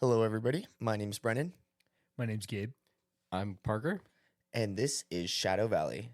Hello, everybody. My name's Brennan, My name's Gabe. I'm Parker. and this is Shadow Valley.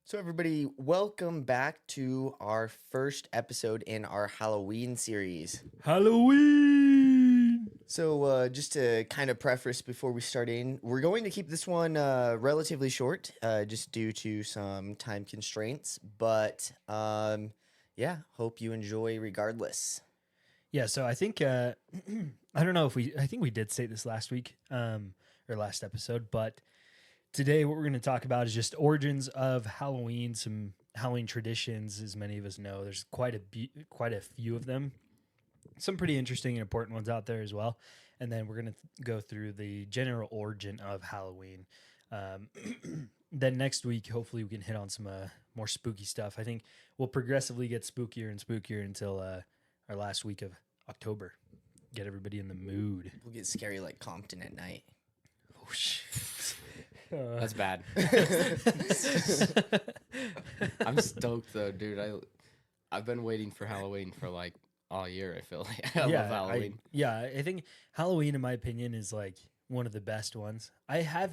So, everybody, welcome back to our first episode in our Halloween series. Halloween! So, just to kind of preface before we start in, we're going to keep this one relatively short, just due to some time constraints. But yeah, hope you enjoy regardless. Yeah, so I think I don't know if I think we did say this last week, or last episode, but today what we're going to talk about is just origins of Halloween, some Halloween traditions. As many of us know, there's quite a few of them. Some pretty interesting and important ones out there as well. And then we're going to go through the general origin of Halloween. Then next week, hopefully we can hit on some more spooky stuff. I think we'll progressively get spookier and spookier until our last week of October. Get everybody in the mood. We'll get scary like Compton at night. Oh, shit. That's bad. I'm stoked though, dude. I've been waiting for Halloween for like all year. I feel like I love Halloween. I think Halloween, in my opinion, is like one of the best ones. I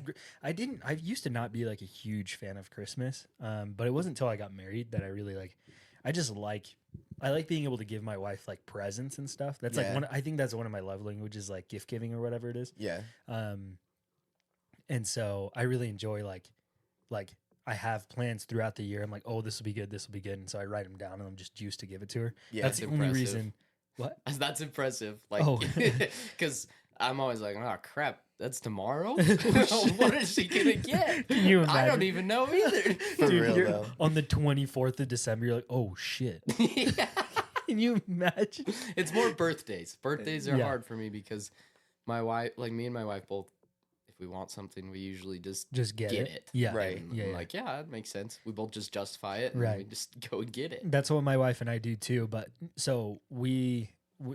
used to not be like a huge fan of Christmas, but it wasn't until I got married that I really like. I like being able to give my wife like presents and stuff. That's Yeah. like I think that's one of my love languages, like gift giving or whatever it is. Yeah. And so I really enjoy like I have plans throughout the year. I'm like, oh, this will be good, and so I write them down, and I'm just juiced to give it to her. Yeah, That's it's the only impressive. reason. What? That's impressive. Like, Oh. because I'm always like, oh crap, that's tomorrow. What is she gonna get? Can you I don't imagine? even know either. For real, you're- though. on the 24th of December, you're like, oh shit. Yeah. Can you imagine? It's more birthdays. Birthdays are Yeah. hard for me because me and my wife both, if we want something, we usually just Get it. Yeah. Right. And Yeah, I'm yeah. like, yeah, that makes sense. We both just justify it, and we Right. just go and get it. That's what my wife and I do too. But so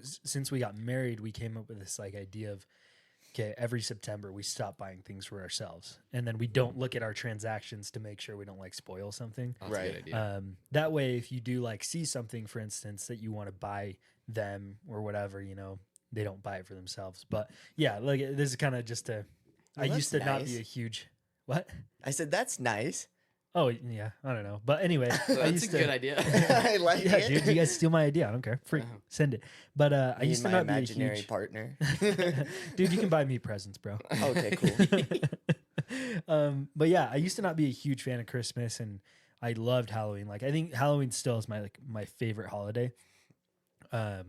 since we got married, we came up with this like idea of, okay, every September we stop buying things for ourselves, and then we don't look at our transactions to make sure we don't like spoil something. That's Right. a good idea. That way, if you do like see something, for instance, that you want to buy them or whatever, they don't buy it for themselves. But yeah, like this is kind of just a. Well, I that's used to not nice. be a huge. What? I said, that's nice. Oh yeah, I don't know. But anyway, I That's used a to. good idea. I like Yeah, it. dude, you guys steal my idea. I don't care. Free, Uh-huh. send it. But I Me used to and my not be a imaginary huge. partner. Dude, you can buy me presents, bro. Okay, cool. But yeah, I used to not be a huge fan of Christmas, and I loved Halloween. Like, I think Halloween still is my favorite holiday. I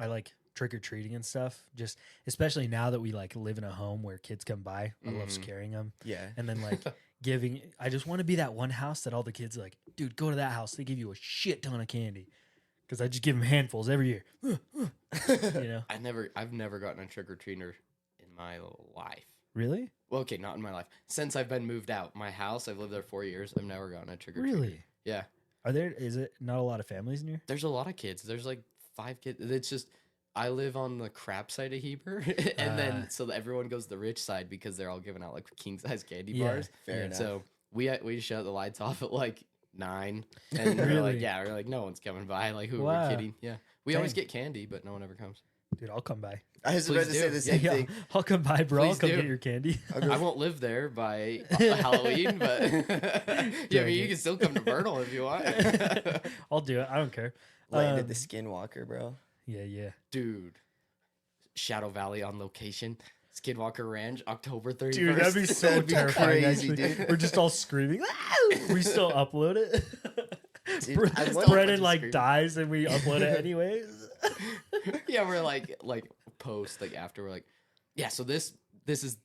like trick or treating and stuff. Just especially now that we like live in a home where kids come by. I love Mhm. scaring them, Yeah. and then like giving. I just want to be that one house that all the kids are like, dude, go to that house. They give you a shit ton of candy. Because I just give them handfuls every year. I've never gotten a trick or treater in my life. Really? Well, okay, not in my life. Since I've been moved out, my house, I've lived there 4 years. I've never gotten a trick or treater. Really? Yeah. Is it not a lot of families in here? There's a lot of kids. There's like 5 kids. It's just I live on the crap side of Heber, and then so that everyone goes the rich side because they're all giving out like king size candy Yeah, bars. Fair enough. So we shut the lights off at like 9, and we're Really? like no one's coming by. Like who are Wow. we kidding? Yeah, we always Dang. get candy, but no one ever comes. Dude, I'll come by. I was Please about to say do. the same Yeah, thing. I'll come by, bro. I'll Please come do. get your candy. I'll go I won't live there by Halloween, but yeah, I Dang mean, you it. can still come to Vernal if you want. I'll do it. I don't care. land at Um, the Skinwalker, bro. Yeah. Dude, Shadow Valley on location, Skinwalker Ranch, October 31st. Dude, that'd be so That'd be terrifying. crazy, actually. dude. We're just all screaming. we still upload it. Dude, I wonder- Brennan like screaming. dies and we upload it anyways. Yeah, we're like post like after we're like, yeah. So this is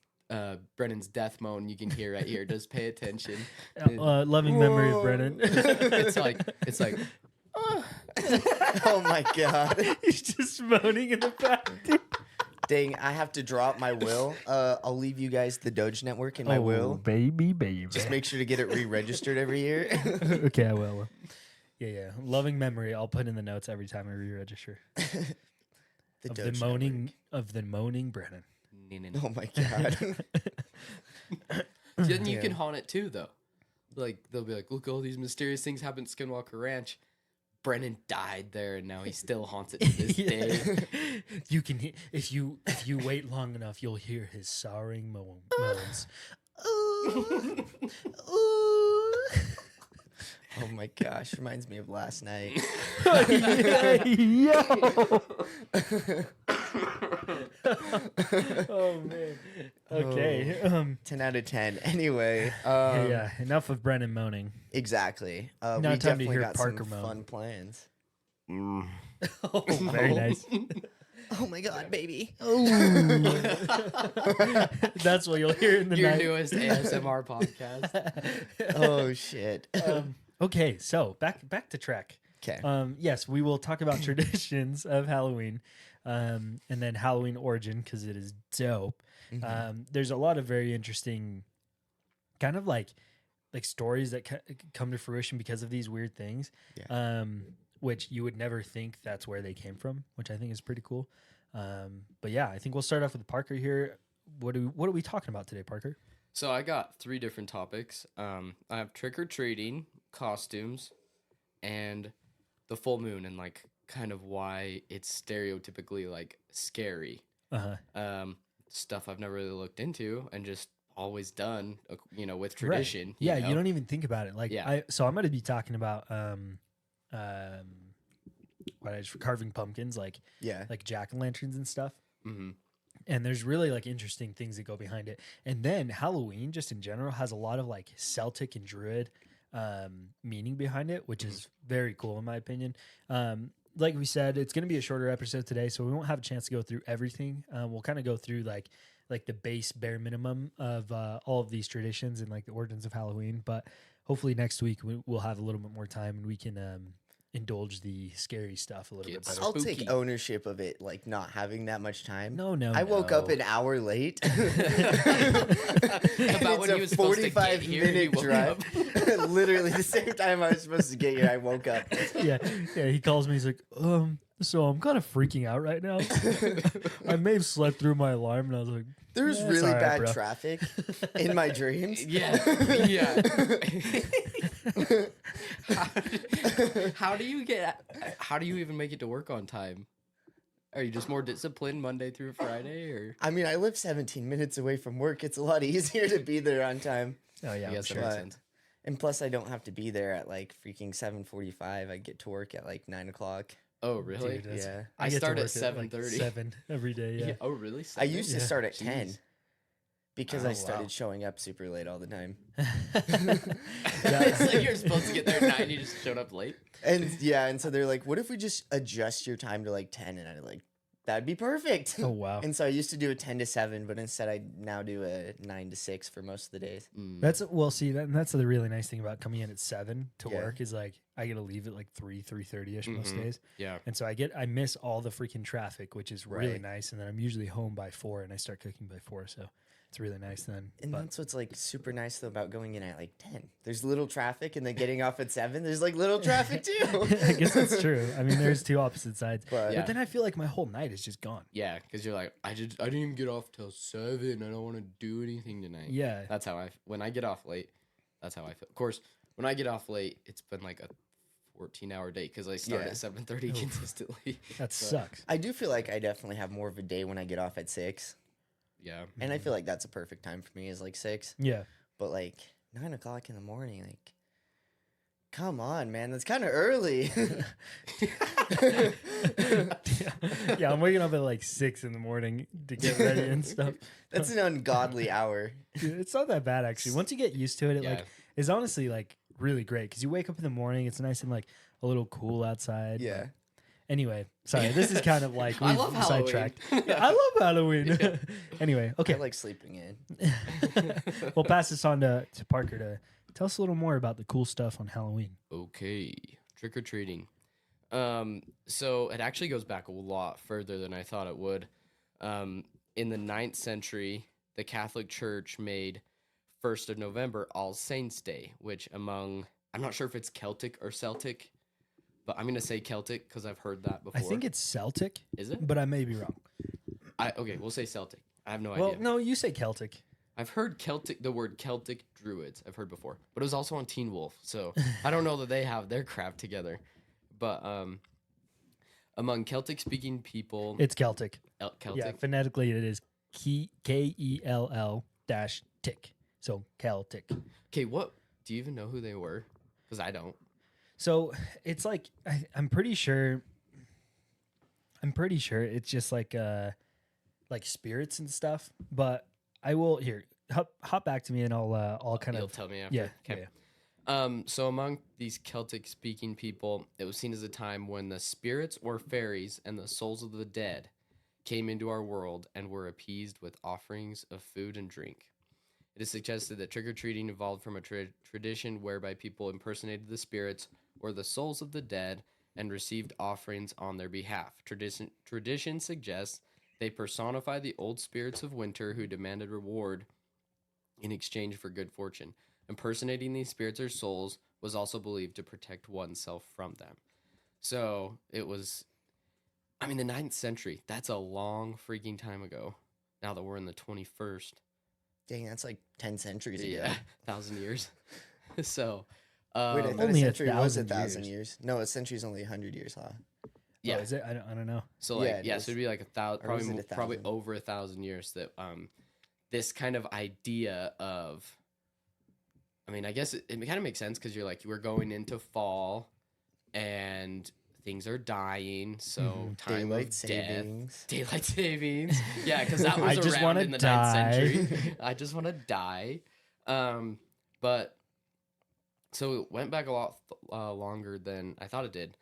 Brennan's death moan. You can hear right here. Just pay attention. Loving memory of Whoa. Brennan. it's like Oh my god. He's just moaning in the back. Dude. Dang, I have to drop my will. I'll leave you guys the Doge Network in my will. baby. Just make sure to get it re-registered every year. Okay, I will. Yeah. Loving memory. I'll put in the notes every time I re-register. The of Doge the moaning Network. of the moaning Brennan. Halloween. And Oh my god. then you can Yeah. haunt it too, though. Like they'll be like, look, all these mysterious things happened at Skinwalker Ranch. Brennan died there, and now he still haunts it to this day. You can if you wait long enough, you'll hear his sorrowing moans. Ooh, ooh. Oh my gosh, reminds me of last night. Yo. Oh man. Okay. 10 out of 10. Anyway, Yeah. Enough of Brennan moaning. exactly. Now We time to definitely hear got Parker some moan. fun plans. Mm. Oh, very nice. Oh my god, baby. That's what you'll hear in the Your night. newest ASMR podcast. Oh shit. Okay, so back to track. Okay. Yes, we will talk about traditions of Halloween, and then Halloween origin because it is dope. There's a lot of very interesting, kind of like stories that come to fruition because of these weird things, which you would never think that's where they came from, which I think is pretty cool. But yeah, I think we'll start off with Parker here. What are we talking about today, Parker? So I got 3 different topics. I have trick or treating, costumes, and the full moon, and like kind of why it's stereotypically like scary. Stuff I've never really looked into and just always done, with tradition. Right. Yeah, you don't even think about it. Like, Yeah. so I'm going to be talking about carving pumpkins, like Yeah. jack-o'-lanterns and stuff. Mm-hmm. And there's really like interesting things that go behind it. And then Halloween, just in general, has a lot of like Celtic and Druid meaning behind it, which is very cool in my opinion. Like we said, it's going to be a shorter episode today, so we won't have a chance to go through everything. We'll kind of go through like the base bare minimum of all of these traditions and like the origins of Halloween. But hopefully next week we'll have a little bit more time and we can indulge the scary stuff a little bit better. I'll Spooky. take ownership of it, like not having that much time. No, I woke up no. an hour late. About when he was supposed to get here, he woke drive. Literally the same time I was supposed to get here, I woke up. yeah, he calls me. He's like, so I'm kind of freaking out right now. I may have slept through my alarm, and I was like, There was "Yeah, it's really all right, bad bro." traffic in my dreams. Yeah. How do you even make it to work on time? Are you just more disciplined Monday through Friday, or? I mean, I live 17 minutes away from work. It's a lot easier to be there on time. Oh yeah, I I'm guess that sure. makes But- sense. And plus, I don't have to be there at like freaking 7:45. I get to work at like 9 o'clock. Oh, really? Dude, that's- Yeah. I get to start at work 7:30. 7 every day. Yeah. Oh, really? I used to Yeah. start at 10 Jeez. because Oh, I started wow. showing up super late all the time. It's like you're supposed to get there at 9, you just showed up late. And yeah, and so they're like, what if we just adjust your time to like 10? And I'm like, that'd be perfect. Oh wow. And so I used to do a 10 to 7, but instead I now do a 9 to 6 for most of the days. Mm. That's that's the really nice thing about coming in at 7 to Yeah. work is like I get to leave at like 3:30ish most Mhm. days, Yeah. and so I miss all the freaking traffic, which is really Right. nice. And then I'm usually home by 4, and I start cooking by 4, so it's really nice then. And But that's what's like super nice though about going in at like 10. There's little traffic, and then getting off at 7, there's like little traffic too. I guess that's true. I mean, there's two opposite sides, But Yeah. but then I feel like my whole night is just gone. Yeah, because you're like, I didn't even get off till 7. I don't want to do anything tonight. Yeah. That's how when I get off late, that's how I feel. Of course, when I get off late, it's been like a 14-hour day because I start Yeah. at 7:30 Oof. consistently. That So, sucks. I do feel like I definitely have more of a day when I get off at 6. Yeah. And I feel like that's a perfect time for me is like 6. Yeah. But like 9 o'clock in the morning, like, come on, man, that's kind of early. Yeah, I'm waking up at like 6 in the morning to get ready and stuff. That's an ungodly hour. Dude, it's not that bad actually. Once you get used to it, it Yeah. like is honestly like really great because you wake up in the morning. It's nice and like a little cool outside. Yeah. but anyway, sorry. This is kind of like I we've love Halloween. sidetracked. Yeah, I love Halloween. Anyway, I okay. like sleeping in. We'll pass this on to Parker to tell us a little more about the cool stuff on Halloween. Okay, trick or treating. So it actually goes back a lot further than I thought it would. In the 9th century, the Catholic Church made 1st of November All Saints Day, which I'm not sure if it's Celtic or Celtic, but I'm gonna say Celtic because I've heard that before. I think it's Celtic, Is it? but I may be wrong. Okay, we'll say Celtic. I have no Well, idea. no, you say Celtic. I've heard the word Celtic Druids. I've heard before, but it was also on Teen Wolf, so I don't know that they have their crap together. But among Celtic-speaking people, It's Celtic. Yeah, Celtic. phonetically it is Kell dash tick. So Celtic. Okay, what do you even know who they were? Because I don't. So it's like I'm pretty sure. I'm pretty sure it's just like spirits and stuff. But I will here hop back to me and I'll kind You'll of tell me after. yeah. Okay. So among these Celtic-speaking people, it was seen as a time when the spirits or fairies and the souls of the dead came into our world and were appeased with offerings of food and drink. It is suggested that trick-or-treating evolved from a tradition whereby people impersonated the spirits or the souls of the dead and received offerings on their behalf. Tradition suggests they personify the old spirits of winter who demanded reward in exchange for good fortune. Impersonating these spirits or souls was also believed to protect oneself from them. So it was, I mean, the 9th century, that's a long freaking time ago. Now that we're in the 21st. Dang, that's like 10 centuries ago. Yeah, 1,000 years. So, Wait, I thought Only a a century was 1,000 1,000 years. years. No, a century's only 100 years, huh? yeah. Oh, is it? I don't know. So like, Yeah, it yeah, is. so it'd be like 1,000, Or was probably, it probably 1,000? over 1,000 years that this kind of idea of, I mean, I guess it kind of makes sense because you're like, we're going into fall and things are dying. So time Daylight of savings. death, daylight savings. Yeah, because that was I just around wanna in the 9th die. century. I just want to die. But so it went back a lot longer than I thought it did.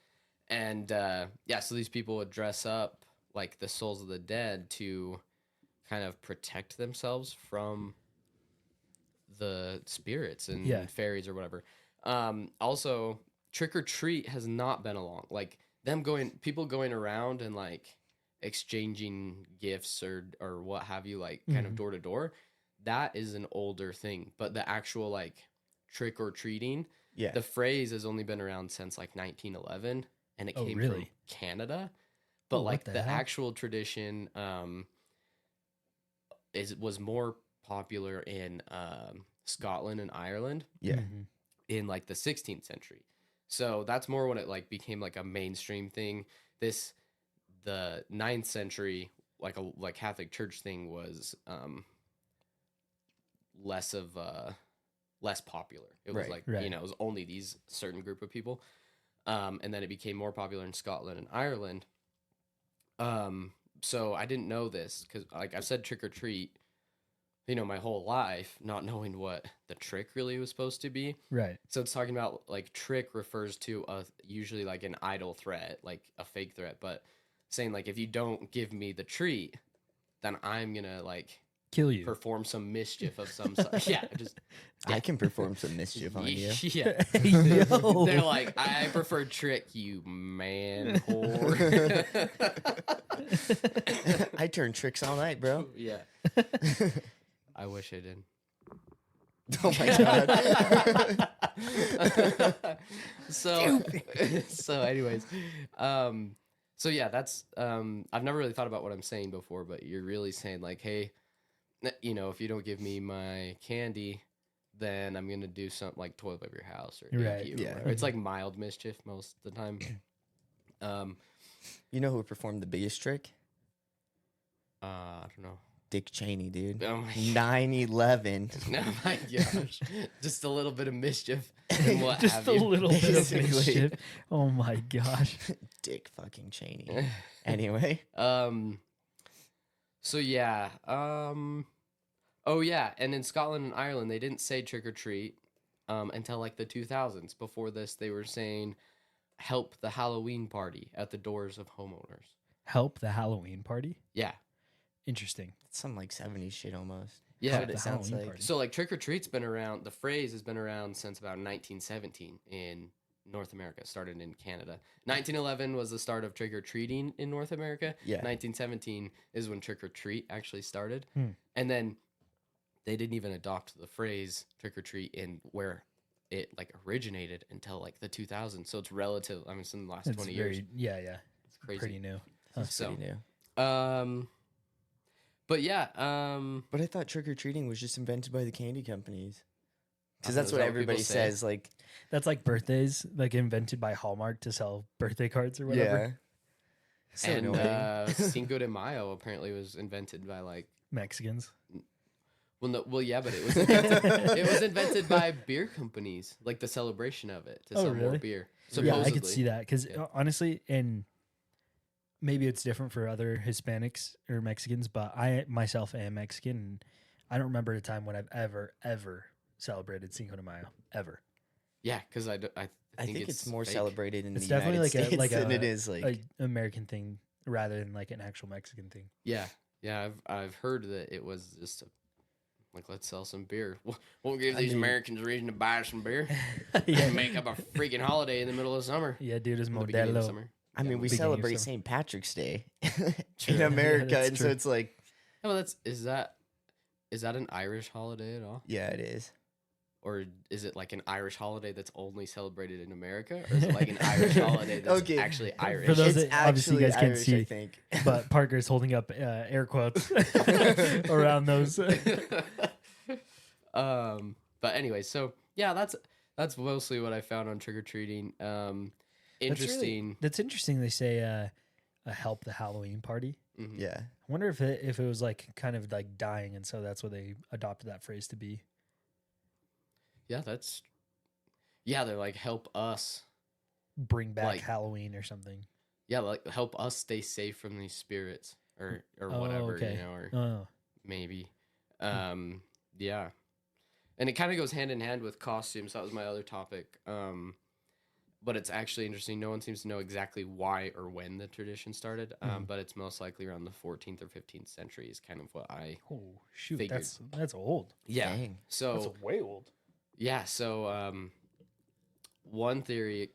And yeah, so these people would dress up like the souls of the dead to kind of protect themselves from the spirits and Yeah. fairies or whatever. Also, trick or treat has not been along. Like people going around and like exchanging gifts or what have you, like kind of door to door. That is an older thing, but the actual like trick or treating, Yeah. the phrase has only been around since like 1911, and it Oh, came really? from Canada. But Oh, what like the the hell? actual tradition was more popular in Scotland and Ireland Yeah. Mhm. in like the 16th century. So that's more when it like became like a mainstream thing. The 9th century like Catholic Church thing was less popular. It was Right, right. it was only these certain group of people. And then it became more popular in Scotland and Ireland. So I didn't know this because like I've said trick or treat, my whole life, not knowing what the trick really was supposed to be. Right. So it's talking about like trick refers to usually like an idle threat, like a fake threat, but saying like if you don't give me the treat, then I'm gonna like Kill you. perform some mischief of some sort. Yeah, just I can perform some mischief on you. yeah. Yo. They're like, I prefer trick, you man whore. I turn tricks all night, bro. Yeah. I wish I did. Oh my god. So anyways, so yeah, that's I've never really thought about what I'm saying before, but you're really saying like, hey, if you don't give me my candy, then I'm gonna do something like toilet paper your house or Right. egg you. Yeah. Or it's like mild mischief most of the time. You know who performed the biggest trick? I don't know. Dick Cheney, dude. Oh my 9/11. Oh my gosh. Just a little bit of mischief. And what Just have a you. little bit of Basically. mischief. Oh my gosh. Dick fucking Cheney. Anyway. So yeah. Oh yeah, and in Scotland and Ireland they didn't say trick or treat until like the 2000s. Before this they were saying help the Halloween party at the doors of homeowners. Help the Halloween party? Yeah. Interesting. It's some like 70s shit almost. Yeah. That's what The it sounds Halloween like. party. So like trick or treat's been around, the phrase has been around since about 1917 in North America. It started in Canada. 1911 was the start of trick or treating in North America. Yeah. 1917 is when trick or treat actually started. Hmm. And then they didn't even adopt the phrase trick or treat in where it like originated until like the 2000s. So it's relative. I mean, it's in the last It's 20 years. very, yeah. It's crazy. Pretty new. That's So, pretty new. But yeah, But I thought trick or treating was just invented by the candy companies. Because Oh, that's is what that what everybody people say? says. Like, That's like birthdays, like invented by Hallmark to sell birthday cards or whatever. yeah. So and annoying. Cinco de Mayo apparently was invented by like Mexicans. well, no, well, yeah, but it was invented, it was invented by beer companies, like the celebration of it to Oh, sell more really? beer. Yeah, Supposedly, I could see that because Yeah. honestly, and maybe it's different for other Hispanics or Mexicans, but I myself am Mexican, and I don't remember a time when I've ever celebrated Cinco de Mayo ever. Yeah, because I I think it's more fake. celebrated in It's the definitely United like States a like than a, it is like. a American thing rather than like an actual Mexican thing. Yeah, yeah, I've heard that it was just like let's sell some beer. We'll give I these mean- Americans a reason to buy some beer yeah, and make up a freaking holiday in the middle of summer. yeah, dude, is Or the beginning of Modelo. summer. I Yeah, mean, we beginning of celebrate summer. St. Patrick's Day True. in Yeah, America, that's and so true. it's like, Oh, well, is that an Irish holiday at all? yeah, it is. Or is it like an Irish holiday that's only celebrated in America? Or is it like an Irish holiday that's Okay. actually Irish? For those It's that obviously you actually guys can't Irish, see, I think. But Parker's holding up air quotes around those. But anyway, so yeah, that's mostly what I found on trick or treating. Interesting. That's interesting. They say help the Halloween party. Mhm. Yeah. I wonder if it was like kind of like dying, and so that's what they adopted that phrase to be. Yeah, they're like help us. Bring back Like- Halloween or something. Yeah, like help us stay safe from these spirits or Oh, whatever, okay. you know, or Oh, maybe. Yeah. And it kind of goes hand in hand with costumes. That was my other topic. But it's actually interesting. No one seems to know exactly why or when the tradition started. But it's most likely around the 14th or 15th century is kind of what I oh shoot, Figured. that's old. Dang. So That's way old. yeah, so one theory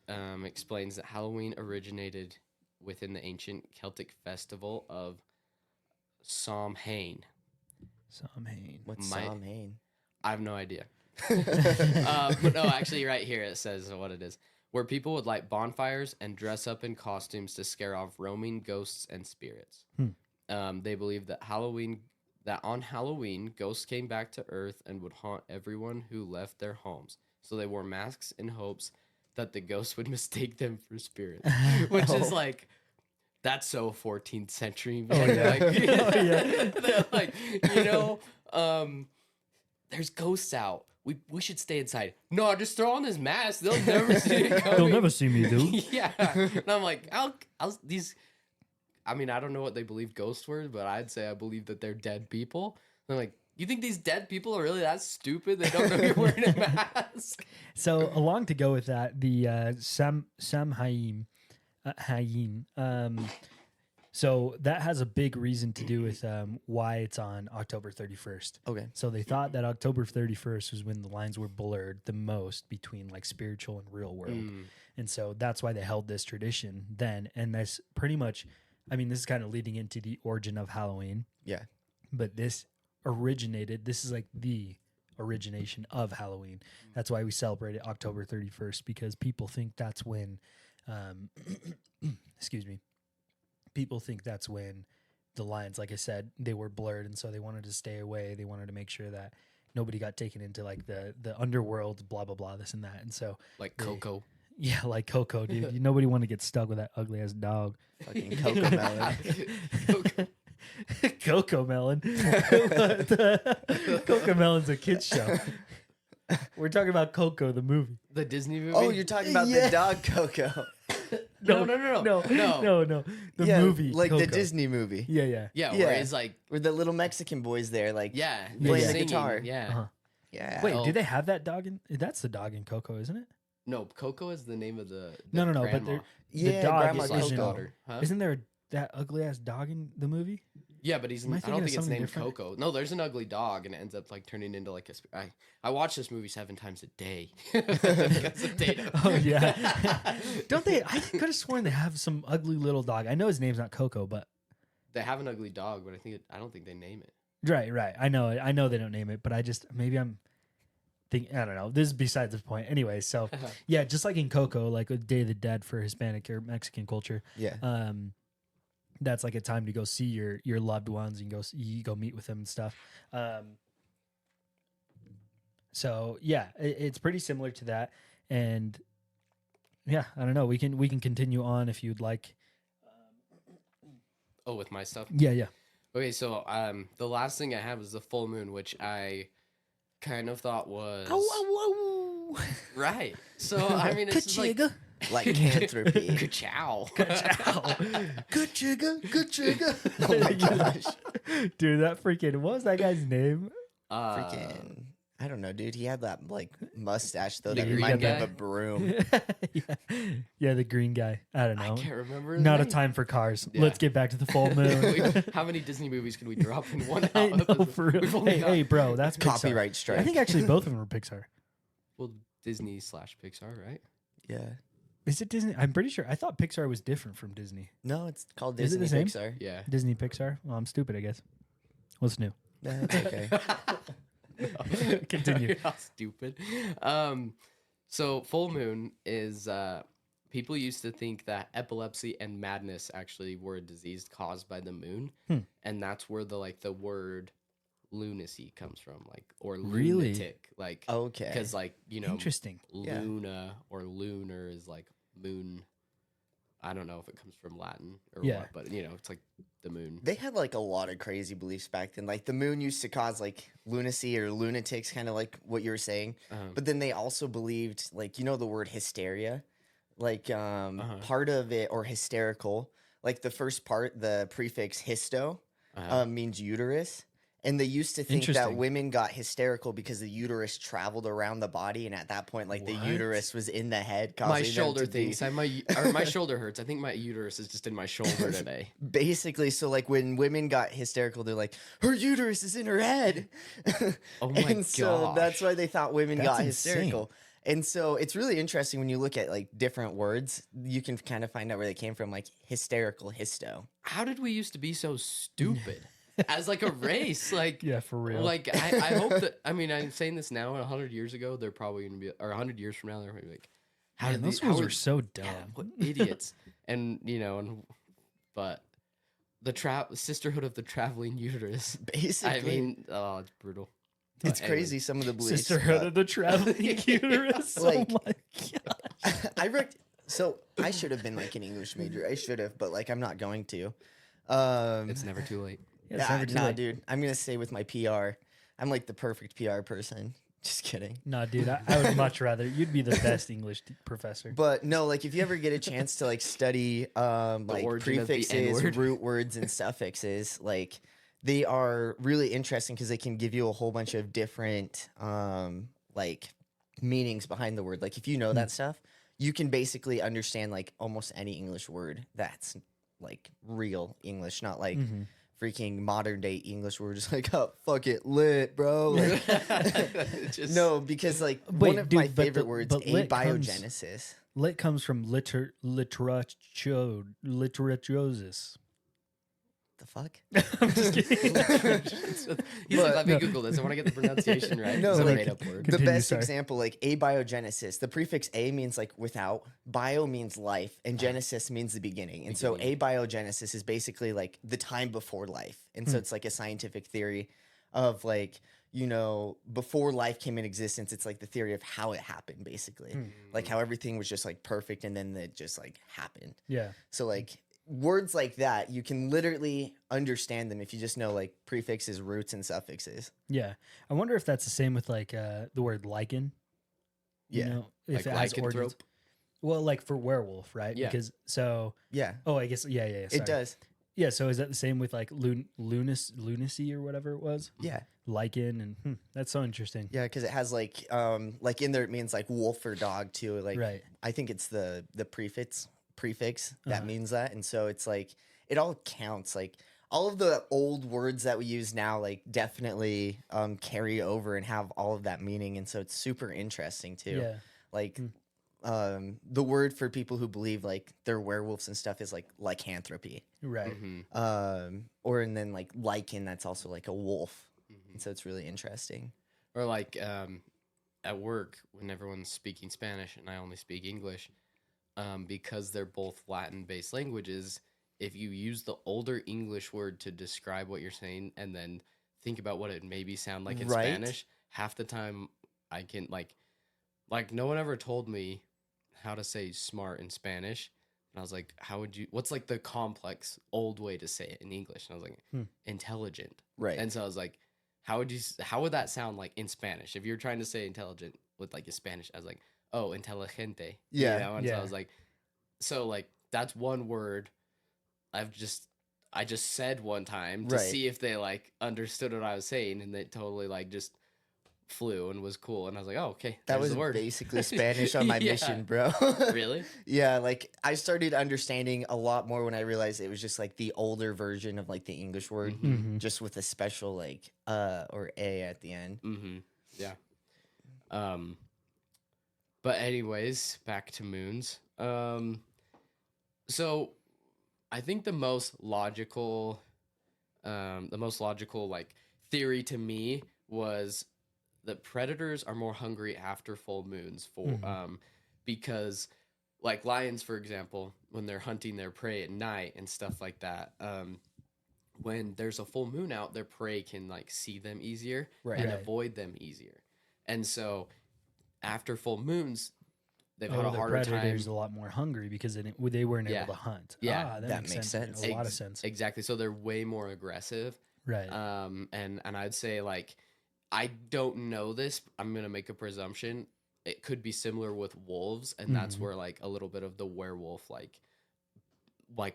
explains that Halloween originated within the ancient Celtic festival of Samhain. Samhain. What's My- Samhain? I have no idea. But no, actually, right here it says what it is. Where people would light bonfires and dress up in costumes to scare off roaming ghosts and spirits. They believe that on Halloween, ghosts came back to Earth and would haunt everyone who left their homes. So they wore masks in hopes that the ghosts would mistake them for spirits, which is like, that's so 14th century. Oh, man. yeah. Like, Oh, yeah. they're like, you know, there's ghosts out. We should stay inside. No, just throw on this mask. They'll never see it coming. They'll never see me, dude. Yeah. And I'm like, I mean, I don't know what they believe ghosts were, but I'd say I believe that they're dead people. They're like, you think these dead people are really that stupid? They don't know you're wearing a mask. So along to go with that, the Samhain, so that has a big reason to do with why it's on October 31st. Okay. So they thought that October 31st was when the lines were blurred the most between like spiritual and real world. And so that's why they held this tradition then. And that's pretty much, I mean, this is kind of leading into the origin of Halloween. Yeah. But this is like the origination of Halloween. That's why we celebrate it October 31st, because people think that's when, excuse me, people think that's when the lines, like I said, they were blurred. And so they wanted to stay away. They wanted to make sure that nobody got taken into like the underworld, blah, blah, blah, this and that. And so, Like Coco. yeah, like Coco, dude. Nobody want to get stuck with that ugly ass dog. Fucking Coco Melon. Coco Melon. Coco Melon's a kid's show. We're talking about Coco, the movie. The Disney movie? Oh, you're talking about Yeah. the dog Coco. No. No. The Yeah, movie, like the Coco. Disney movie, Yeah, yeah. Yeah, Yeah. where it's like, where the little Mexican boys there, like, yeah, Yeah, playing yeah. the singing, guitar. Yeah. Uh-huh. Yeah. Wait, Oh. do they have that dog in? That's the dog in Coco, isn't it? No, Coco is the name of the No, but grandma. the Yeah, dog Grandma is His Coco. daughter. Huh? Isn't there that ugly ass dog in the movie? Yeah, but he's. Am I I thinking don't of think it's something named different? Coco. No, there's an ugly dog, and it ends up like turning into like a. I watch this movie 7 times a day because of Data. Oh yeah. Don't they? I could have sworn they have some ugly little dog. I know his name's not Coco, but They have an ugly dog, but I don't think they name it. right. I know they don't name it, but I just maybe I'm thinking. I don't know. This is besides the point. Anyway, so yeah, just like in Coco, like with Day of the Dead for Hispanic or Mexican culture. Yeah. that's like a time to go see your loved ones and you go meet with them and stuff. So yeah, it's pretty similar to that, and yeah, I don't know. We can continue on if you'd like. Oh, with my stuff. Yeah, yeah. Okay, so the last thing I have is the full moon, which I kind of thought was right. So I mean, it's just like Lycanthropy. ka-chow. Good trigger, good trigger. Oh my gosh. Dude, that freaking what was that guy's name? Freaking, I don't know, dude. He had that like mustache though The that green reminded me of guy? a broom. yeah, the green guy. I don't I know. can't remember. His Not a name. time for cars. Yeah. Let's get back to the full moon. How many Disney movies can we drop in one I know, episode? for real. We've only Hey, got- hey, bro, that's Pixar. Copyright strike. I think actually both of them are Pixar. Well, Disney/Pixar, right? Yeah. Is it Disney? I'm pretty sure. I thought Pixar was different from Disney. No, it's called Is it Disney the same? Pixar. Yeah. Disney Pixar. Well, I'm stupid, I guess. What's new? That's okay. Continue. You're not stupid. So full moon is people used to think that epilepsy and madness actually were a disease caused by the moon, and that's where the word lunacy comes from, like, or Really? lunatic, like, Okay. because like Interesting. Yeah. luna or lunar is like moon. I don't know if it comes from Latin or Yeah. what, but it's like the moon. They had like a lot of crazy beliefs back then. Like the moon used to cause like lunacy or lunatics, kind of like what you were saying. But then they also believed, like, the word hysteria, like part of it, or hysterical, like the first part, the prefix histo, means uterus. And they used to think that Interesting. women got hysterical because the uterus traveled around the body, and at that point, like the What? uterus was in the head, causing My them shoulder to be- thinks my shoulder hurts. I think my uterus is just in my shoulder today. Basically, so like when women got hysterical, they're like, her uterus is in her head. Oh my And so that's gosh. why they thought women That's got insane. hysterical. And so it's really interesting when you look at like different words, you can kind of find out where they came from, like hysterical, histo. How did we used to be so stupid as like a race? Like, Yeah, for real. like I hope that, I mean, I'm saying this now, and 100 years ago, they're probably going to be, or 100 years from now, they're probably like, how Man, did those how fools are- are so dumb. yeah, what idiots. And, but the sisterhood of the traveling uterus. Basically, I mean, oh, it's brutal. it's But anyway. crazy some of the beliefs. Sisterhood but- of the Traveling Uterus. Like- oh my god. So I should have been like an English major. I should have, but like I'm not going to. It's never too late. Yeah, it's never too late. dude. I'm gonna stay with my PR. I'm like the perfect PR person. Just kidding. No, dude, I would much rather. You'd be the best English professor. But no, like if you ever get a chance to like study like origin of the prefixes, N-word. root words, and suffixes, like they are really interesting because they can give you a whole bunch of different like meanings behind the word. Like if you know that stuff, you can basically understand like almost any English word that's like real English, not like freaking modern day English word, just like, oh, fuck it, lit, bro. Like, Just- no, because like Wait, one of dude, my but favorite the- words, but lit comes- abiogenesis. Lit comes from literatrosis. The fuck? I'm just kidding. He's like, let me Google this. I want to get the pronunciation right. No, It's a like, made up word. The Continue, best sorry. example, like abiogenesis, the prefix a means like without, bio means life, and genesis means the beginning. And so abiogenesis is basically like the time before life. And so it's like a scientific theory of like, before life came in existence, it's like the theory of how it happened, basically. Like how everything was just like perfect and then it just like happened. Yeah. So like words like that, you can literally understand them if you just know like prefixes, roots, and suffixes. Yeah. I wonder if that's the same with like the word lichen. Yeah. You know, if Like it has origins. lycanthrope. Well, like for werewolf, right? Yeah. Because so Yeah. I guess yeah. It sorry. does. Yeah, so is that the same with like lunacy or whatever it was? Yeah. Lichen and that's so interesting. Yeah, because it has like in there it means like wolf or dog too. Like Right. I think it's the prefix that Uh-huh. means that, and so it's like it all counts. Like all of the old words that we use now, like definitely carry over and have all of that meaning, and so it's super interesting too. Yeah. Like the word for people who believe like they're werewolves and stuff is like lycanthropy. Right. Or and then like lichen, that's also like a wolf. And so it's really interesting. Or like at work when everyone's speaking Spanish and I only speak English, because they're both Latin-based languages, if you use the older English word to describe what you're saying and then think about what it maybe sound like in Right. Spanish, half the time I can like no one ever told me how to say smart in Spanish. And I was like, how would you what's like the complex old way to say it in English? And I was like, intelligent. Right. And so I was like, how would that sound like in Spanish? If you're trying to say intelligent with like a Spanish, I was like, oh, inteligente. Yeah. You know? And so Yeah. I was like, so like that's one word I just said one time to Right. see if they like understood what I was saying, and they totally like just flew and was cool. And I was like, oh, okay, That there's was the word. basically Spanish on my Yeah. mission, bro. Really? Yeah, like I started understanding a lot more when I realized it was just like the older version of like the English word, Mhm. just with a special like or a at the end. Mm-hmm. Yeah. But anyways, back to moons. So I think the most logical like theory to me was that predators are more hungry after full moons because like lions, for example, when they're hunting their prey at night and stuff like that, when there's a full moon out, their prey can like see them easier Right. and Right. avoid them easier. And so after full moons, they've had Oh, a the harder time. predators a lot more hungry because they weren't Yeah. able to hunt. Yeah. Ah, That makes sense. A lot of sense. Exactly. So they're way more aggressive. Right. And I'd say like I don't know this. I'm gonna make a presumption. It could be similar with wolves, and that's Mhm. where like a little bit of the werewolf like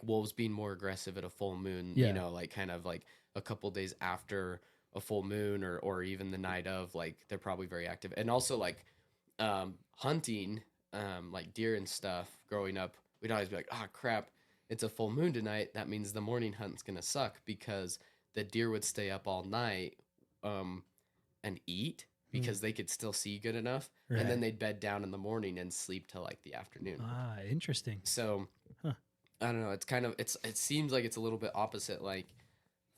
wolves being more aggressive at a full moon. Yeah. You know, like kind of like a couple days after a full moon, or even the night of. Like they're probably very active, and also like hunting, like deer and stuff. Growing up, we'd always be like, "Ah, crap! It's a full moon tonight. That means the morning hunt's gonna suck because the deer would stay up all night and eat because they could still see good enough, and then Right. they'd bed down in the morning and sleep till like the afternoon. Ah, interesting. So Huh. I don't know. It's kind of it seems like it's a little bit opposite. Like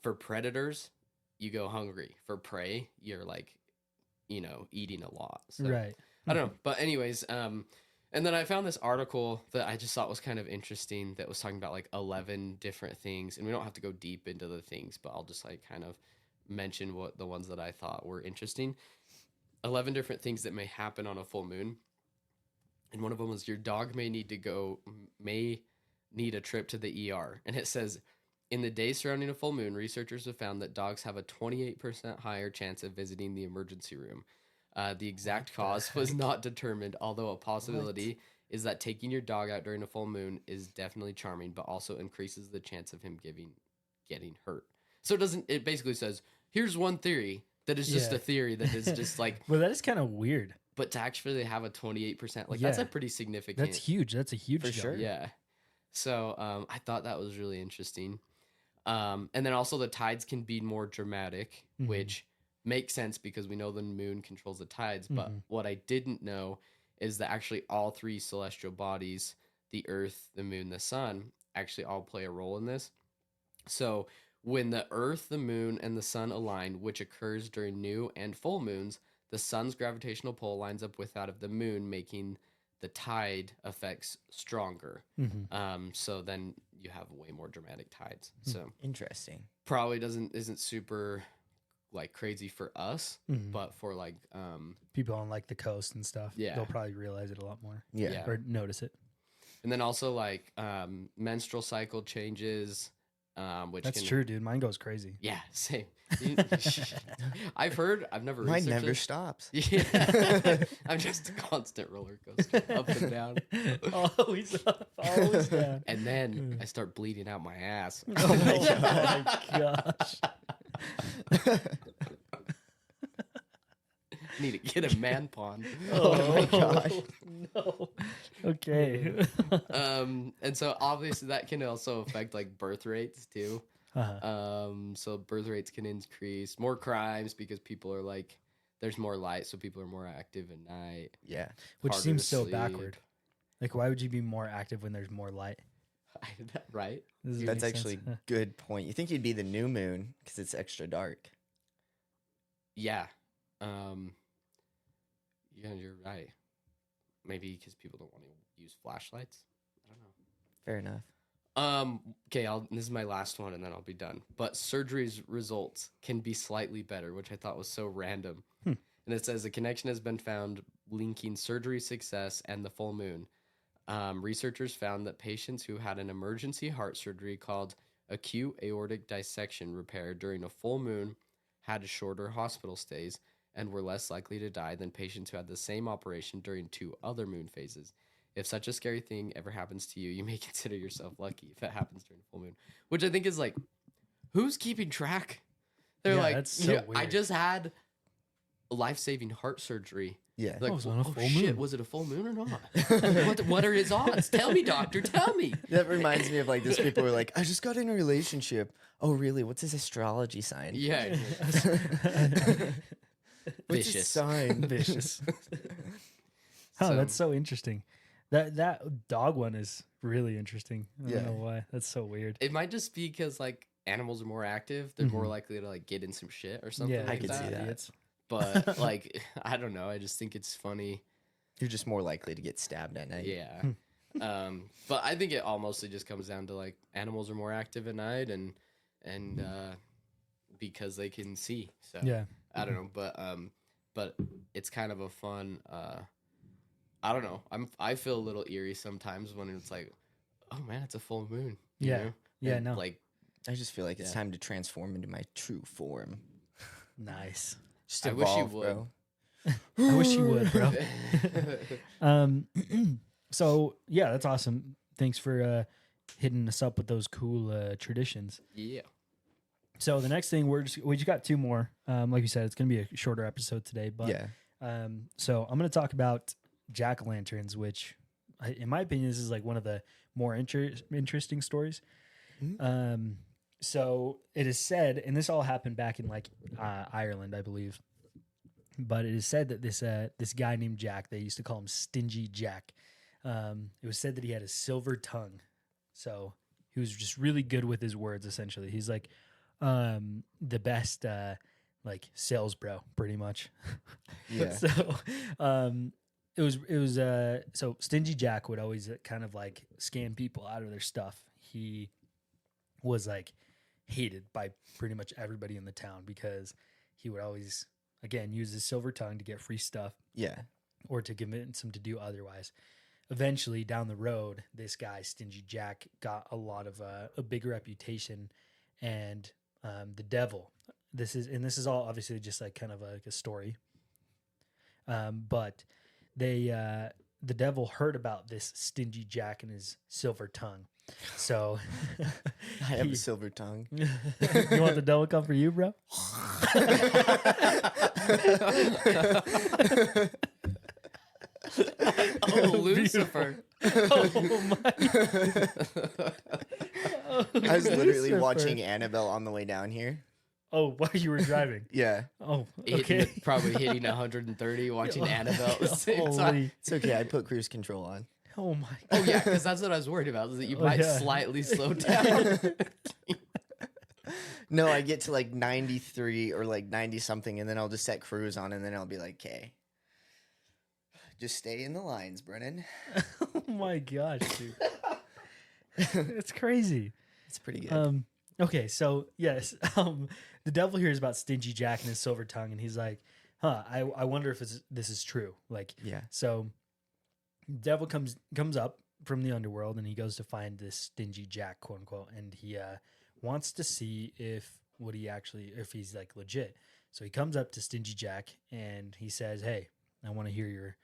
for predators, you go hungry. For prey, you're like eating a lot. So Right. I don't know. But anyways, and then I found this article that I just thought was kind of interesting that was talking about like 11 different things. And we don't have to go deep into the things, but I'll just like kind of mention what the ones that I thought were interesting. 11 different things that may happen on a full moon. And one of them was your dog may need a trip to the ER. And it says, in the days surrounding a full moon, researchers have found that dogs have a 28% higher chance of visiting the emergency room. The exact cause was not determined, although a possibility is that taking your dog out during a full moon is definitely charming, but also increases the chance of him getting hurt. So it basically says, here's one theory that is just Yeah. a theory that is just like, Well, that is kind of weird. but to actually have a 28%, like that's a Yeah. pretty significant. That's huge. That's a huge For jump. sure. Yeah. So I thought that was really interesting. And then also the tides can be more dramatic, Mhm. which makes sense because we know the moon controls the tides. But Mhm. what I didn't know is that actually all three celestial bodies, the earth, the moon, the sun, actually all play a role in this. So when the earth, the moon, and the sun align, which occurs during new and full moons, the sun's gravitational pull lines up with that of the moon, making the tide effects stronger. Mhm. So then you have way more dramatic tides. So Interesting. probably isn't super like crazy for us, Mhm. but for like People on like the coast and stuff, Yeah. they'll probably realize it a lot more Yeah. Yeah. or notice it. and then also like menstrual cycle changes, which That's can, true, dude. Mine goes crazy. Yeah, same. I've never Mine researched never it. stops. Yeah, I'm just a constant roller coaster, up and down. Always up, always down. And then I start bleeding out my ass. Oh my gosh. Need to get a man pond. Oh my gosh. No. Okay. And so obviously that can also affect like birth rates too. Uh-huh. So birth rates can increase, more crimes because people are like, there's more light, so people are more active at night. Yeah. Which harder seems to so sleep. backward. Like, why would you be more active when there's more light? Right? Does it That's make sense? actually Huh. good point. You think you'd be the new moon because it's extra dark. Yeah. Yeah, you're right. Maybe because people don't want to use flashlights. I don't know. Fair enough. Okay, this is my last one, and then I'll be done. But surgery's results can be slightly better, which I thought was so random. And it says a connection has been found linking surgery success and the full moon. Researchers found that patients who had an emergency heart surgery called acute aortic dissection repair during a full moon had shorter hospital stays and were less likely to die than patients who had the same operation during 2 other moon phases. If such a scary thing ever happens to you, you may consider yourself lucky if it happens during full moon. Which I think is like, who's keeping track? They're Yeah, like, that's so I weird. just had life-saving heart surgery. Yeah. Like, it was on a oh full shit, moon." was it a full moon or not? what are his odds? Tell me, doctor, tell me. That reminds me of like those people who are like, I just got in a relationship. Oh, really? What's his astrology sign? Yeah. What's his Vicious. sign? Vicious. Oh, that's so interesting. That dog one is really interesting. I Yeah. don't know why. That's so weird. It might just be because like animals are more active. They're more likely to like get in some shit or something. Yeah, like I could see that. idiots. But like, I don't know. I just think it's funny. You're just more likely to get stabbed at night. Yeah. But I think it all mostly just comes down to like animals are more active at night and because they can see. So Yeah. I don't know, but it's kind of a fun. I don't know. I feel a little eerie sometimes when it's like, oh man, it's a full moon. you Yeah. know? Yeah, And, no. Like I just feel like it's Yeah. time to transform into my true form. Nice. Just I wish you evolve, would. bro. I wish you would, bro. So yeah, that's awesome. Thanks for hitting us up with those cool traditions. yeah. So the next thing we just got 2 more. Like you said, it's gonna be a shorter episode today, but Yeah. so I'm gonna talk about jack-o'-lanterns, which in my opinion, this is like one of the more interesting stories. So it is said, and this all happened back in like Ireland, I believe. But it is said that this guy named Jack, they used to call him Stingy Jack. It was said that he had a silver tongue, so he was just really good with his words. Essentially, he's like the best like sales bro, pretty much. Yeah. So it was so Stingy Jack would always kind of like scam people out of their stuff. He was like hated by pretty much everybody in the town because he would always again use his silver tongue to get free stuff Yeah. or to convince him to do otherwise. Eventually, down the road, this guy Stingy Jack got a lot of a big reputation, and the devil. This is all obviously just like kind of like a story. But the devil heard about this Stingy Jack and his silver tongue, so I have he- a silver tongue. you want the devil to come for you, bro? Oh, Lucifer. Oh my! I was literally watching Annabelle on the way down here. Oh, while you were driving. Yeah. Oh, Hitting- okay. probably hitting 130, watching Annabelle at the same time. Holy- It's okay. I put cruise control on. Oh my! Oh yeah, because that's what I was worried about. Is that you Oh, might yeah. slightly slow down. No, I get to like 93 or like 90 something, and then I'll just set cruise on, and then I'll be like, okay. Just stay in the lines, Brennan. Oh my gosh, dude. It's crazy. It's pretty good. Okay, so yes, the devil hears about Stingy Jack and his silver tongue, and he's like, "Huh, I wonder if this is true." Like, Yeah. so, devil comes up from the underworld, and he goes to find this Stingy Jack, quote unquote, and he wants to see if he's like legit. So he comes up to Stingy Jack, and he says, "Hey, I want to hear your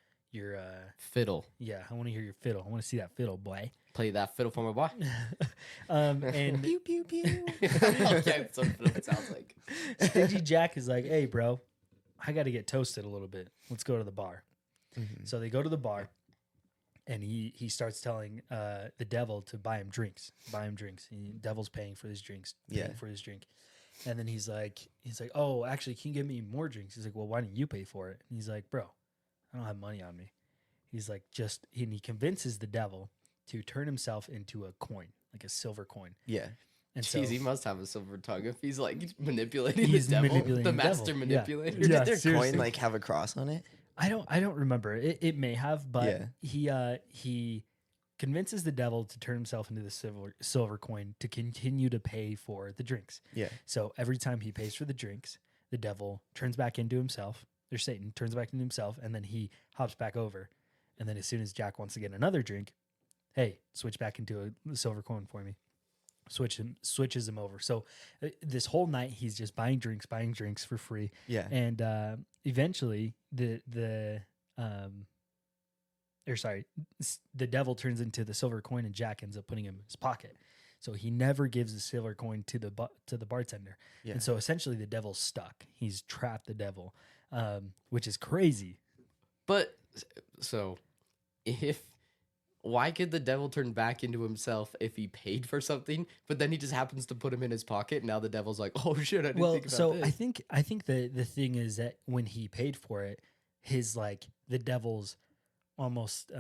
Fiddle. yeah, I want to hear your fiddle. I want to see that fiddle, boy." Play that fiddle for my boy. And Pew, pew, pew. Okay, that's what fiddle sounds like. Stingy Jack is like, "Hey, bro, I got to get toasted a little bit. Let's go to the bar." Mhm. So they go to the bar, and he starts telling the devil to buy him drinks. Devil's paying for his drinks. Yeah. For his drink. And then he's like, "Oh, actually, can you give me more drinks?" He's like, "Well, why don't you pay for it?" And he's like, "Bro, I don't have money on me." He's like, and he convinces the devil to turn himself into a coin, like a silver coin. Yeah. And Jeez, so he must have a silver tongue if he's like manipulating He's the devil, manipulating the the master devil. Yeah. manipulator. Yeah. Did their seriously. coin like have a cross on it? I don't remember. It may have, but Yeah. he convinces the devil to turn himself into the silver coin to continue to pay for the drinks. Yeah. So every time he pays for the drinks, the devil turns back into himself. Or Satan turns back into himself, and then he hops back over. And then as soon as Jack wants to get another drink, hey, switch back into a silver coin for me. Switches him over. So this whole night he's just buying drinks for free. Yeah. And eventually the devil turns into the silver coin, and Jack ends up putting him in his pocket. So he never gives the silver coin to the bartender. Yeah. And so essentially the devil's stuck. He's trapped the devil, which is crazy. But so why could the devil turn back into himself if he paid for something, but then he just happens to put him in his pocket? Now the devil's like, oh shit, I didn't think about so this. I think the thing is that when he paid for it, his like the devil's almost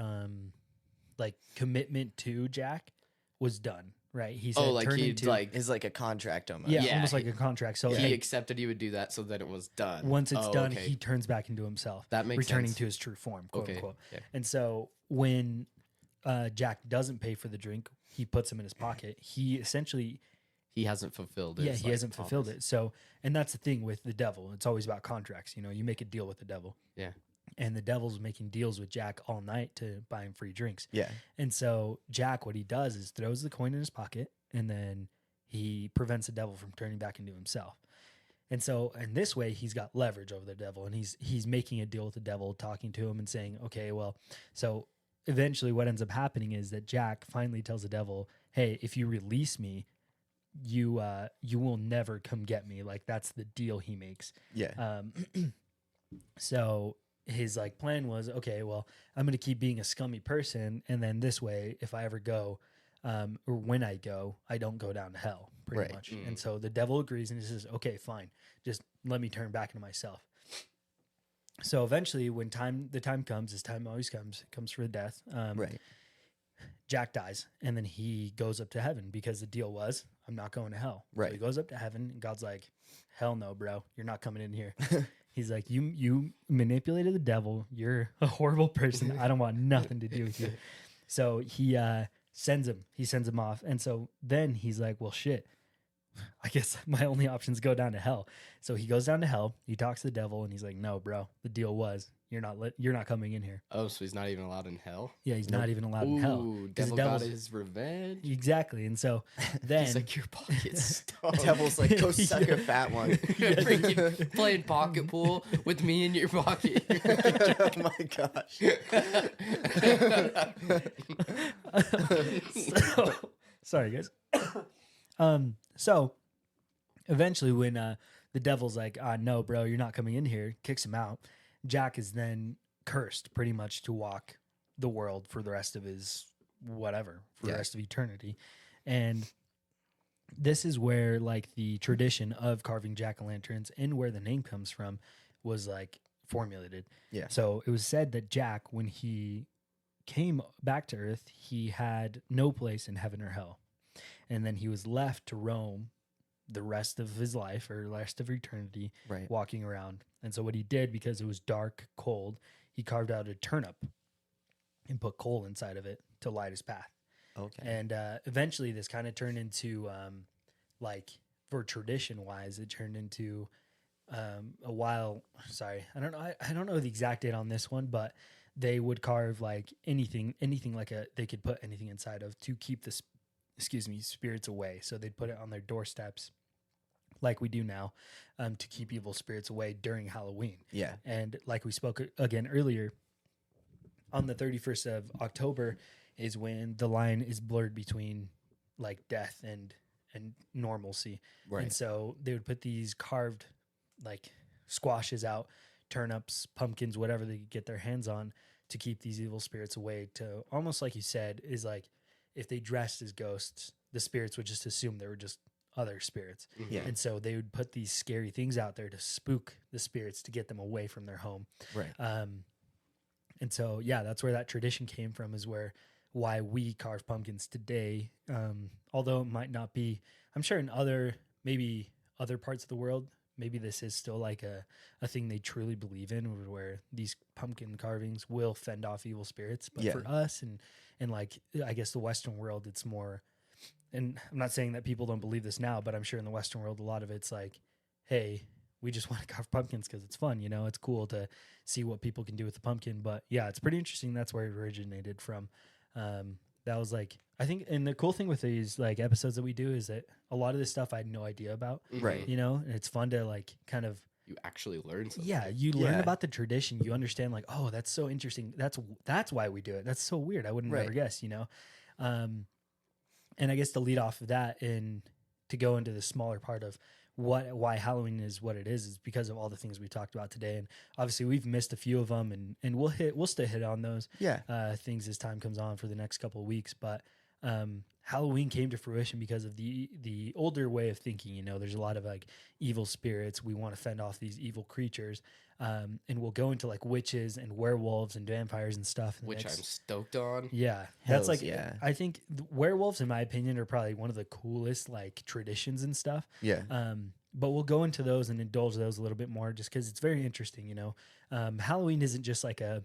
like commitment to Jack was done. Right? He said like turn he into like It's like a contract almost. yeah, Yeah, almost like a contract. So he hey, accepted he would do that, so that it was done. once it's done, okay. he turns back into himself. That makes returning sense. to his true form, quote Okay, unquote. yeah. And so when Jack doesn't pay for the drink, he puts him in his pocket. He essentially, he hasn't fulfilled it. yeah, he hasn't fulfilled it. So, and that's the thing with the devil. It's always about contracts. You know, you make a deal with the devil. Yeah. And the devil's making deals with Jack all night to buy him free drinks. Yeah. And so Jack, what he does is throws the coin in his pocket, and then he prevents the devil from turning back into himself. And so in this way, he's got leverage over the devil, and he's making a deal with the devil, talking to him and saying, okay, well, so eventually what ends up happening is that Jack finally tells the devil, hey, if you release me, you will never come get me. Like that's the deal he makes. Yeah. So his like plan was, okay, well, I'm going to keep being a scummy person. And then this way, if I ever go, or when I go, I don't go down to hell pretty Right. much. And so the devil agrees and he says, okay, fine. Just let me turn back into myself. So eventually when the time comes, as time always comes, it comes for death. Right. Jack dies, and then he goes up to heaven because the deal was, I'm not going to hell. So Right. he goes up to heaven, and God's like, hell no, bro. You're not coming in here. He's like, you manipulated the devil. You're a horrible person. I don't want nothing to do with you. So he sends him. He sends him off. And so then he's like, well, shit. I guess my only options go down to hell. So he goes down to hell. He talks to the devil, and he's like, no, bro. The deal was, you're not coming in here. Oh, so he's not even allowed in hell? Yeah, he's not even allowed in hell. Ooh, 'Cause the devil got devil's- his revenge. Exactly. And so then He's like, your pocket's The devil's like, go suck a fat one. freaking playing pocket pool with me in your pocket. Oh my gosh. sorry guys. So eventually when the devil's like, no, bro, you're not coming in here, kicks him out. Jack is then cursed pretty much to walk the world for the rest of his whatever, for the Yeah. rest of eternity. And this is where like the tradition of carving jack-o'-lanterns and where the name comes from was like formulated. Yeah. So it was said that Jack, when he came back to Earth, he had no place in heaven or hell. And then he was left to roam the rest of his life or the rest of eternity Right. walking around. And so what he did, because it was dark, cold, he carved out a turnip and put coal inside of it to light his path. Okay. And eventually this kind of turned into like for tradition wise, it turned into a while. Sorry, I don't know the exact date on this one, but they would carve like anything like they could put anything inside of to keep the spirits away. So they'd put it on their doorsteps like we do now to keep evil spirits away during Halloween. Yeah. And like we spoke again earlier, on the 31st of October is when the line is blurred between like death and normalcy. Right. And so they would put these carved like squashes out, turnips, pumpkins, whatever they could get their hands on to keep these evil spirits away, to almost like you said, is like if they dressed as ghosts, the spirits would just assume they were just other spirits. Yeah. And so they would put these scary things out there to spook the spirits to get them away from their home. Right. And so, yeah, that's where that tradition came from, is why we carve pumpkins today. Although it might not be, I'm sure in maybe other parts of the world, maybe this is still like a thing they truly believe in, where these pumpkin carvings will fend off evil spirits. But Yeah. for us and like I guess the Western world, it's more. And I'm not saying that people don't believe this now, but I'm sure in the Western world, a lot of it's like, hey, we just want to carve pumpkins because it's fun. You know, it's cool to see what people can do with the pumpkin. But yeah, it's pretty interesting. That's where it originated from. That was like, I think, and the cool thing with these like episodes that we do is that a lot of this stuff I had no idea about, Right. you know, and it's fun to like kind of, You actually learn something. yeah, you learn Yeah. about the tradition. You understand like, oh, that's so interesting. That's why we do it. That's so weird. I wouldn't Right. ever guess, you know? And I guess to lead off of that and to go into the smaller part of why Halloween is what it is because of all the things we talked about today. And obviously we've missed a few of them and we'll still hit on those Yeah. things as time comes on for the next couple of weeks. But Halloween came to fruition because of the older way of thinking. You know, there's a lot of like evil spirits. We want to fend off these evil creatures. And we'll go into like witches and werewolves and vampires and stuff. in the Which next- I'm stoked on. yeah, Hells that's like yeah. I think werewolves, in my opinion, are probably one of the coolest like traditions and stuff. Yeah. But we'll go into those and indulge those a little bit more, just because it's very interesting. You know, Halloween isn't just like a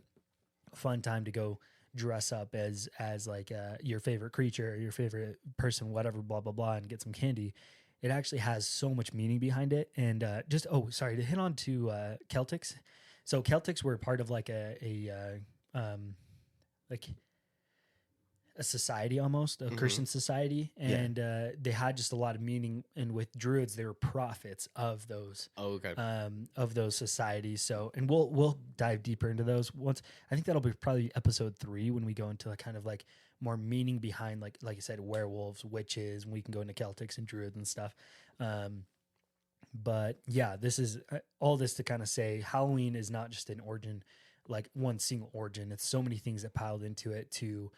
fun time to go dress up as like your favorite creature or your favorite person, whatever, blah blah blah, and get some candy. It actually has so much meaning behind it. And to hit on to Celtics. So Celtics were part of like a society, almost a Christian society, and they had just a lot of meaning. And with Druids, they were prophets of those Oh, okay. of those societies. So, and we'll dive deeper into those once. I think that'll be probably episode 3 when we go into like kind of like more meaning behind like I said, werewolves, witches, and we can go into Celtics and Druids and stuff. But yeah, this is all this to kind of say Halloween is not just an origin, like one single origin. It's so many things that piled into it to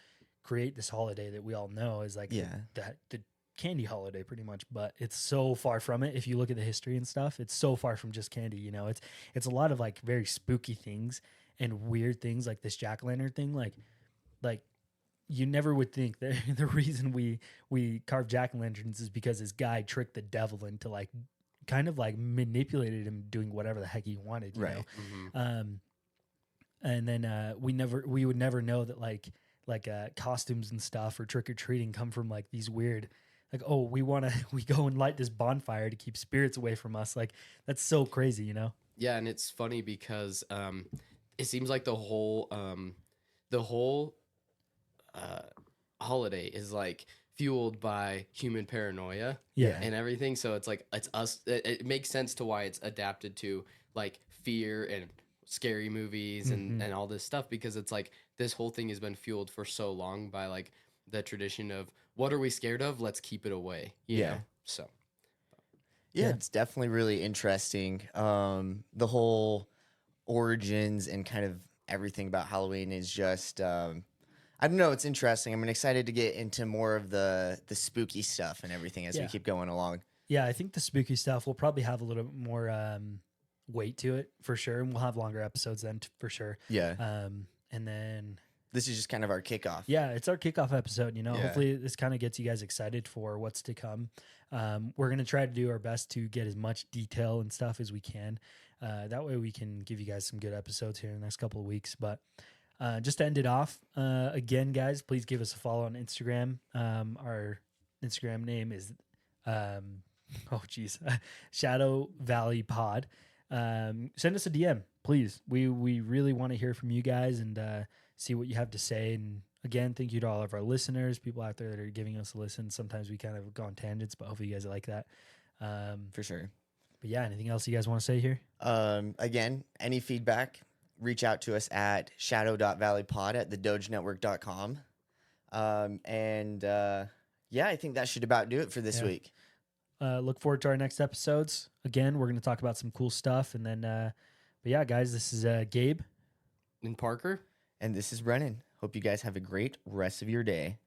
create this holiday that we all know is like Yeah. the candy holiday pretty much, but it's so far from it. If you look at the history and stuff, it's so far from just candy. You know, it's a lot of like very spooky things and weird things like this jack-o'-lantern thing. Like you never would think that the reason we carve jack-o'-lanterns is because this guy tricked the devil into like kind of like manipulated him doing whatever the heck he wanted, you Right. know? Mhm. And then we would never know that like costumes and stuff or trick-or-treating come from like these weird, like, oh, we go and light this bonfire to keep spirits away from us. Like that's so crazy, you know? Yeah, and it's funny because it seems like the whole holiday is like fueled by human paranoia Yeah. and everything. So it's like it's us. It makes sense to why it's adapted to like fear and scary movies and all this stuff, because it's like this whole thing has been fueled for so long by like the tradition of what are we scared of? Let's keep it away. You Yeah. know? So Yeah, Yeah. it's definitely really interesting. The whole origins and kind of everything about Halloween is just I don't know, it's interesting. I'm excited to get into more of the spooky stuff and everything as we Yeah. keep going along. Yeah, I think the spooky stuff will probably have a little bit more weight to it for sure, and we'll have longer episodes then for sure. Yeah. And then This is just kind of our kickoff. yeah, it's our kickoff episode. You know, Yeah. hopefully this kind of gets you guys excited for what's to come. We're gonna try to do our best to get as much detail and stuff as we can. That way we can give you guys some good episodes here in the next couple of weeks. But just to end it off, again, guys, please give us a follow on Instagram. Our Instagram name is Shadow Valley Pod. Send us a DM, please. We really want to hear from you guys and see what you have to say. And again, thank you to all of our listeners, people out there that are giving us a listen. Sometimes we kind of go on tangents, but hopefully you guys like that. For sure. But yeah, anything else you guys want to say here? Again, any feedback, reach out to us at shadow.valleypod@thedogenetwork.com. Yeah, I think that should about do it for this Yeah. week. Look forward to our next episodes. Again, we're going to talk about some cool stuff. And then, but yeah, guys, this is Gabe. in Parker. And this is Brennan. Hope you guys have a great rest of your day.